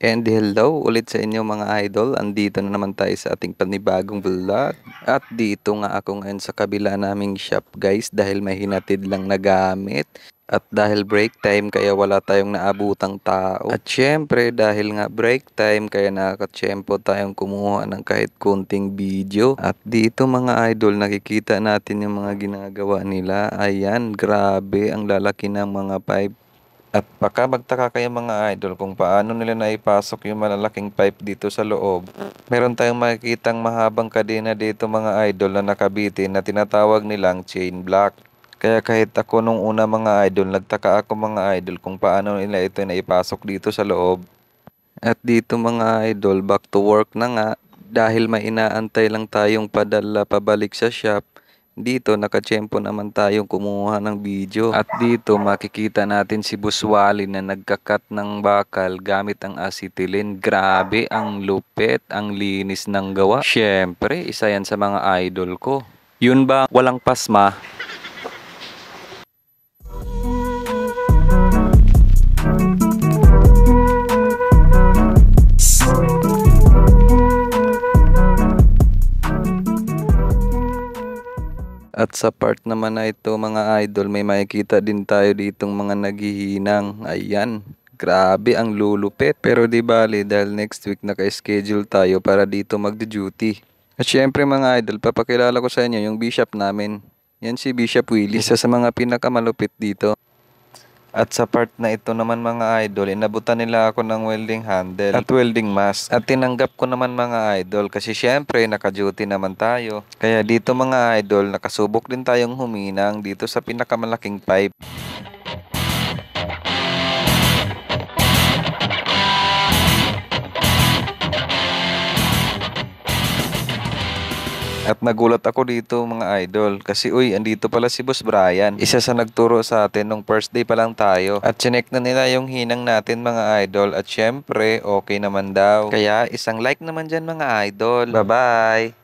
And hello ulit sa inyo mga idol, andito na naman tayo sa ating panibagong vlog. At dito nga ako ngayon sa kabila naming shop guys dahil may hinatid lang na gamit. At dahil break time kaya wala tayong naabutang tao. At syempre dahil nga break time kaya nakakatsyempo tayong kumuha ng kahit kunting video. At dito mga idol nakikita natin yung mga ginagawa nila. Ayan, grabe ang lalaki ng mga pipe. At baka magtaka kayo mga idol kung paano nila naipasok yung malalaking pipe dito sa loob. Meron tayong makikitang mahabang kadena dito mga idol na nakabitin na tinatawag nilang chain block. Kaya kahit ako nung una mga idol, nagtaka ako mga idol kung paano nila ito naipasok dito sa loob. At dito mga idol, back to work na nga. Dahil may inaantay lang tayong padala pabalik sa shop. Dito nakatsyempo naman tayong kumuha ng video. At dito makikita natin si Boss Wally na nagkakat ng bakal gamit ang acetylene. Grabe ang lupit, ang linis ng gawa. Syempre, isa yan sa mga idol ko. Yun ba walang pasma? At sa part naman na ito mga idol, may makikita din tayo ditong mga naghihinang. Ayan, grabe ang lulupit. Pero di bali dahil next week naka-schedule tayo para dito magde-duty. At syempre mga idol, papakilala ko sa inyo yung bishop namin. Yan si Bishop Willie, isa sa mga pinakamalupit dito. At sa part na ito naman mga idol, inabutan nila ako ng welding handle at welding mask. At tinanggap ko naman mga idol kasi syempre naka-duty naman tayo. Kaya dito mga idol, nakasubok din tayong huminang dito sa pinakamalaking pipe. At nagulat ako dito mga idol kasi uy, andito pala si Boss Brian. Isa sa nagturo sa atin nung first day pa lang tayo. At chinek na nila yung hinang natin mga idol at syempre okay naman daw. Kaya isang like naman dyan mga idol. Bye bye!